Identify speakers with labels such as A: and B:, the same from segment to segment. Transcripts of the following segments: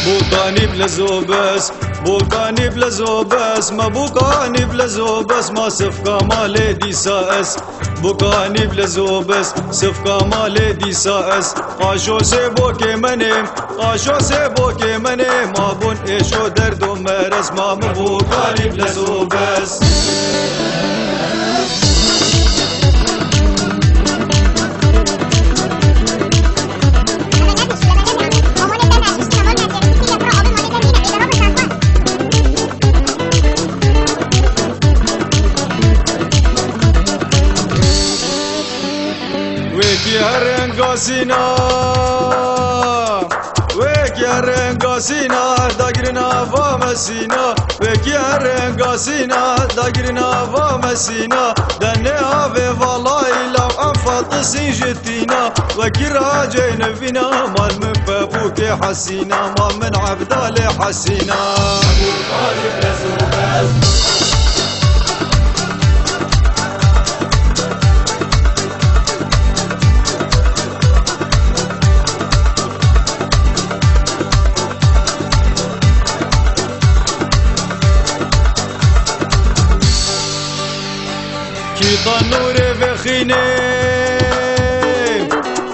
A: بوكاني بلا زوبس بوكاني بلا زوبس ما بوكاني بلا زوبس ما صفقة مالي دي ساس بوكاني بلا زوبس صفقة مالي دي ساس قاشو سيبوكي منيم قاشو سيبوكي منيم ما بون ايشو دردو مرس ما بوكاني بلا زوبس Sina Vek yarenga sina dagrina va mesina Vek yarenga sina dagrina va mesina Dane ave vallahi law anfat sinjetina Vekira jaynvina mal min babuke hasina mal min abdale hasina كي طنور بخينه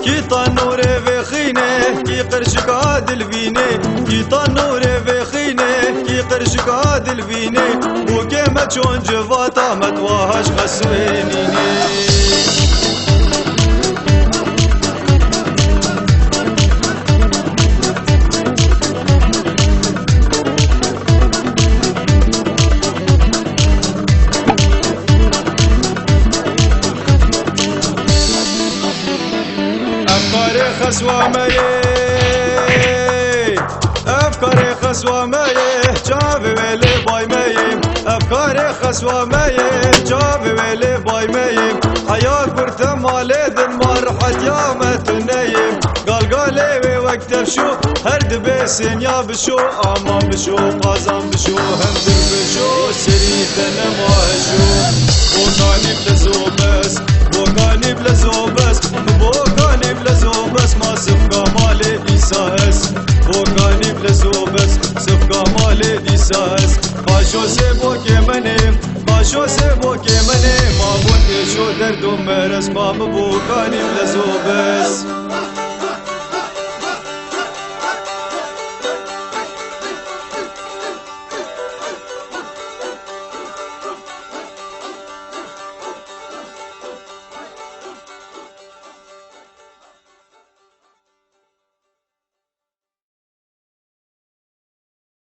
A: كي طنور بخينه كي قرشك عادل فينه كي طنور بخينه كي قرشك عادل فينه وكما تشون جفاتا ما تواهش خسوينيني خسوة مايه أفكاري خسوة مايه جابي ويلي باي مايه أفكاري خسوة مايه جابي ويلي باي مايه حياة برت مالي دن مرحت يا ما تنايم قالي وقت بشو هرد بيسن يا بشو أمان بشو قازان بشو همدر بشو سريت أنا ما هشو بوكاني بلا زوبس بوكاني بلا زوبس بوكاني بلا زوبس ما صفقة مالي دي ساس بوكاني بلا زوبس صفقة مالي دي ساس قاشو سيبوكي منيم قاشو سيبوكي منيم ما بون ايشو دردو مرس ما بوكاني بلا زوبس